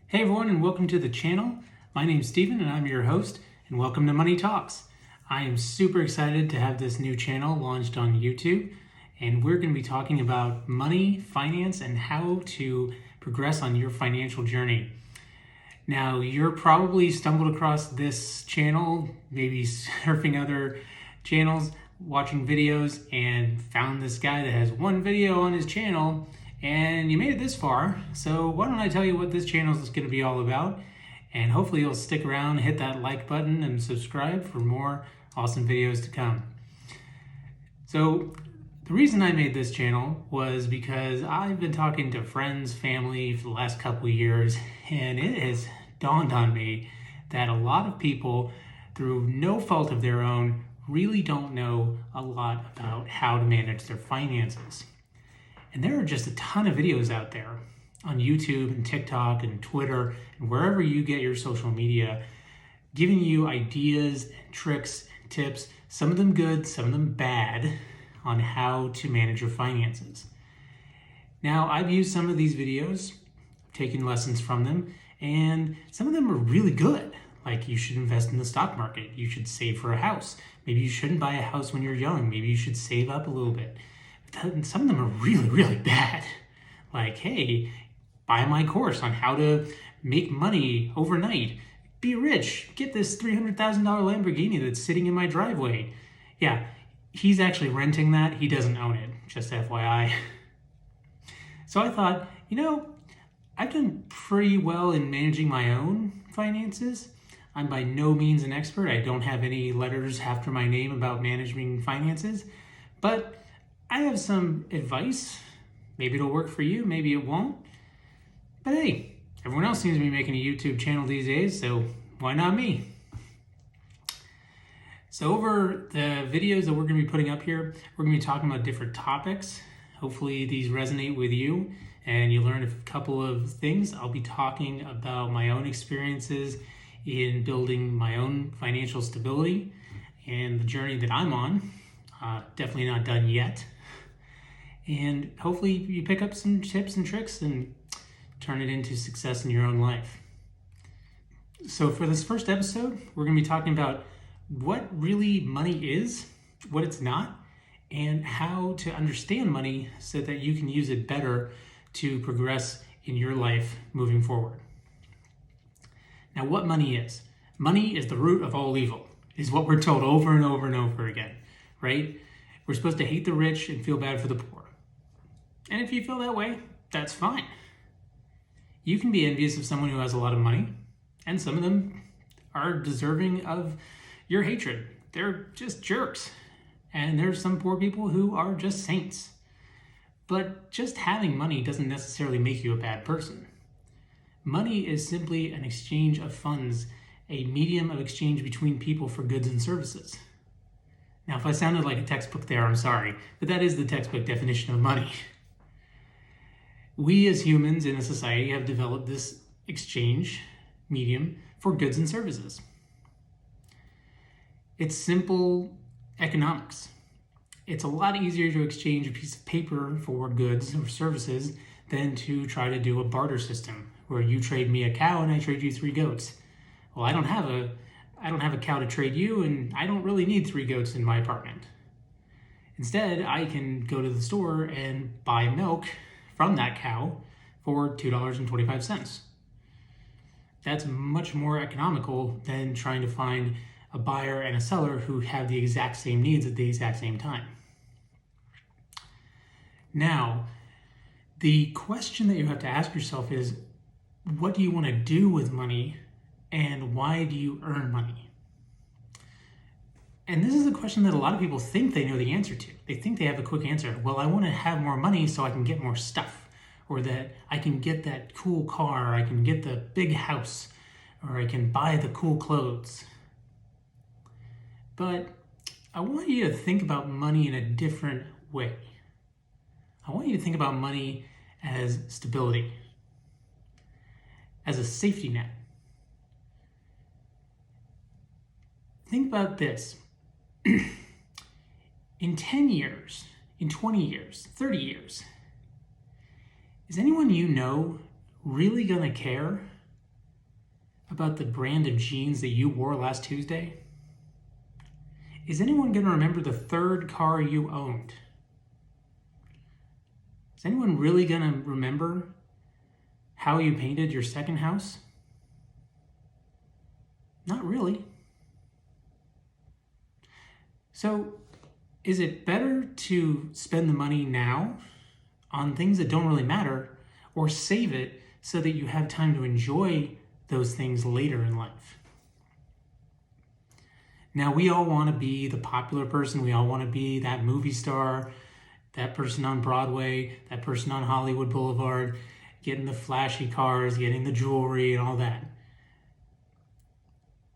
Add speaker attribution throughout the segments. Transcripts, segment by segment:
Speaker 1: Hey everyone, and welcome to the channel. My name's Steven and I'm your host, and welcome to Money Talks. I am super excited to have this new channel launched on YouTube, and we're going to be talking about money, finance, and how to progress on your financial journey. Now, you're probably stumbled across this channel, maybe surfing other channels, watching videos, and found this guy that has one video on his channel, and you made it this far. So why don't I tell you what this channel is going to be all about, and hopefully you'll stick around, hit that like button, and subscribe for more awesome videos to come. So the reason I made this channel was because I've been talking to friends, family for the last couple of years, and it has dawned on me that a lot of people, through no fault of their own, really don't know a lot about how to manage their finances. And there are just a ton of videos out there on YouTube and TikTok and Twitter and wherever you get your social media, giving you ideas and tricks and tips, some of them good, some of them bad, on how to manage your finances. Now, I've used some of these videos, taken lessons from them, and some of them are really good. Like, you should invest in the stock market. You should save for a house. Maybe you shouldn't buy a house when you're young. Maybe you should save up a little bit. But some of them are really, really bad. Like, hey, buy my course on how to make money overnight. Be rich. Get this $300,000 Lamborghini that's sitting in my driveway. Yeah, he's actually renting that. He doesn't own it, just FYI. So I thought, I've done pretty well in managing my own finances. I'm by no means an expert. I don't have any letters after my name about managing finances, but I have some advice. Maybe it'll work for you, maybe it won't. But hey, everyone else seems to be making a YouTube channel these days, so why not me? So over the videos that we're going to be putting up here, we're going to be talking about different topics. Hopefully these resonate with you and you learn a couple of things. I'll be talking about my own experiences in building my own financial stability and the journey that I'm on. Definitely not done yet. And hopefully you pick up some tips and tricks and turn it into success in your own life. So for this first episode, we're going to be talking about what really money is, what it's not, and how to understand money so that you can use it better to progress in your life moving forward. Now, what money is? Money is the root of all evil, is what we're told over and over and over again, right? We're supposed to hate the rich and feel bad for the poor. And if you feel that way, that's fine. You can be envious of someone who has a lot of money, and some of them are deserving of your hatred. They're just jerks. And there's some poor people who are just saints. But just having money doesn't necessarily make you a bad person. Money is simply an exchange of funds, a medium of exchange between people for goods and services. Now, if I sounded like a textbook there, I'm sorry, but that is the textbook definition of money. We as humans in a society have developed this exchange medium for goods and services. It's simple economics. It's a lot easier to exchange a piece of paper for goods or services than to try to do a barter system where you trade me a cow and I trade you 3 goats. Well, I don't have a cow to trade you, and I don't really need 3 goats in my apartment. Instead, I can go to the store and buy milk from that cow for $2.25. That's much more economical than trying to find a buyer and a seller who have the exact same needs at the exact same time. Now, the question that you have to ask yourself is, what do you want to do with money, and why do you earn money? And this is a question that a lot of people think they know the answer to. They think they have a quick answer. Well, I want to have more money so I can get more stuff, or that I can get that cool car, I can get the big house, or I can buy the cool clothes. But I want you to think about money in a different way. I want you to think about money as stability, as a safety net. Think about this. In 10 years, in 20 years, 30 years, is anyone you know really going to care about the brand of jeans that you wore last Tuesday? Is anyone going to remember the third car you owned? Is anyone really going to remember how you painted your second house? Not really. So, is it better to spend the money now on things that don't really matter, or save it so that you have time to enjoy those things later in life? Now, we all want to be the popular person. We all want to be that movie star, that person on Broadway, that person on Hollywood Boulevard, getting the flashy cars, getting the jewelry and all that.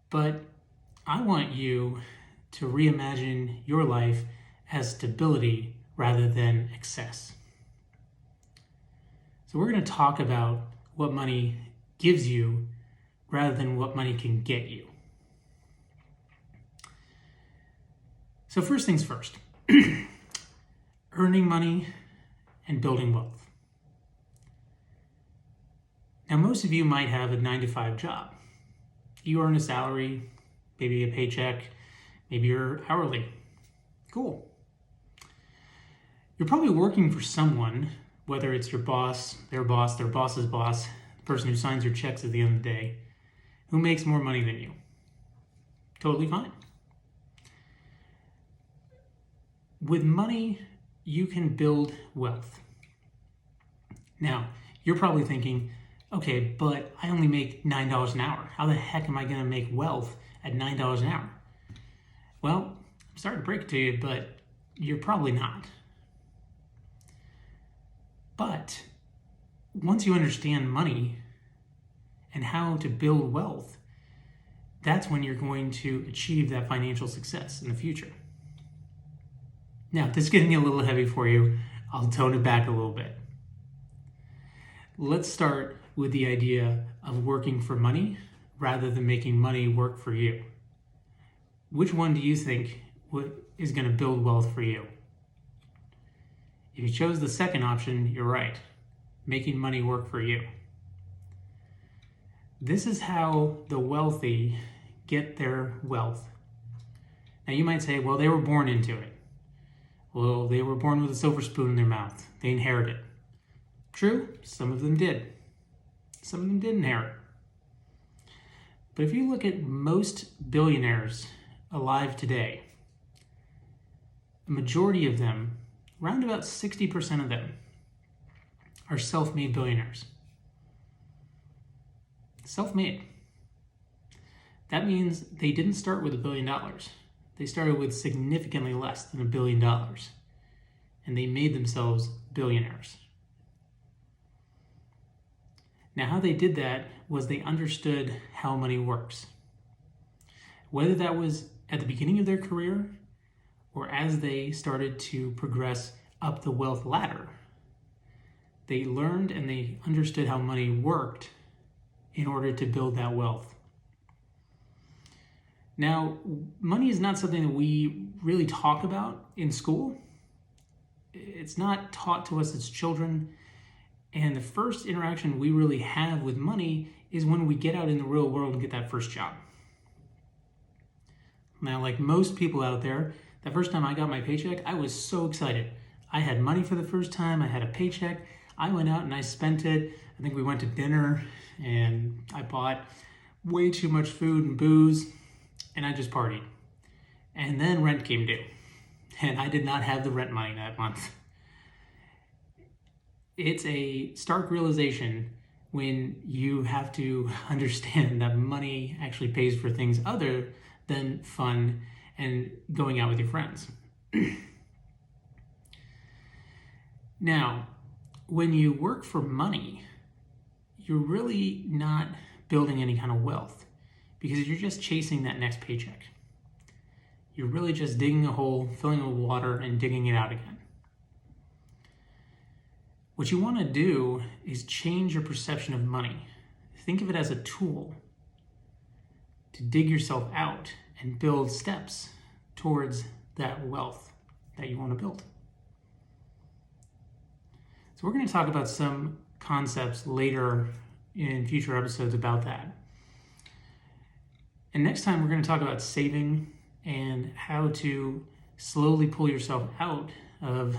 Speaker 1: But I want you to reimagine your life as stability rather than excess. So we're going to talk about what money gives you rather than what money can get you. So first things first, earning money and building wealth. Now, most of you might have a 9-to-5 job. You earn a salary, maybe a paycheck, maybe you're hourly. Cool. You're probably working for someone, whether it's your boss, their boss's boss, the person who signs your checks at the end of the day, who makes more money than you. Totally fine. With money, you can build wealth. Now, you're probably thinking, okay, but I only make $9 an hour. How the heck am I going to make wealth at $9 an hour? Well, I'm sorry to break it to you, but you're probably not. But once you understand money and how to build wealth, that's when you're going to achieve that financial success in the future. Now, if this is getting a little heavy for you, I'll tone it back a little bit. Let's start with the idea of working for money rather than making money work for you. Which one do you think is going to build wealth for you? If you chose the second option, you're right. Making money work for you. This is how the wealthy get their wealth. Now you might say, well, they were born into it. Well, they were born with a silver spoon in their mouth. They inherited. True, some of them did. Some of them did inherit. But if you look at most billionaires alive today, a majority of them, around about 60% of them, are self-made billionaires. Self-made. That means they didn't start with $1 billion. They started with significantly less than $1 billion, and they made themselves billionaires. Now, how they did that was they understood how money works. Whether that was at the beginning of their career or as they started to progress up the wealth ladder, they learned and they understood how money worked in order to build that wealth. Now, money is not something that we really talk about in school. It's not taught to us as children. And the first interaction we really have with money is when we get out in the real world and get that first job. Now, like most people out there, the first time I got my paycheck, I was so excited. I had money for the first time. I had a paycheck. I went out and I spent it. I think we went to dinner and I bought way too much food and booze and I just partied. And then rent came due and I did not have the rent money that month. It's a stark realization when you have to understand that money actually pays for things other than fun and going out with your friends. Now, when you work for money, you're really not building any kind of wealth because you're just chasing that next paycheck. You're really just digging a hole, filling it with water, and digging it out again. What you want to do is change your perception of money. Think of it as a tool to dig yourself out and build steps towards that wealth that you want to build. So we're going to talk about some concepts later in future episodes about that. And next time, we're going to talk about saving and how to slowly pull yourself out of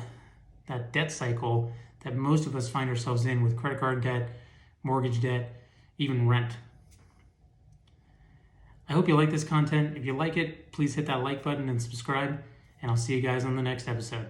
Speaker 1: that debt cycle that most of us find ourselves in with credit card debt, mortgage debt, even rent. I hope you like this content. If you like it, please hit that like button and subscribe, and I'll see you guys on the next episode.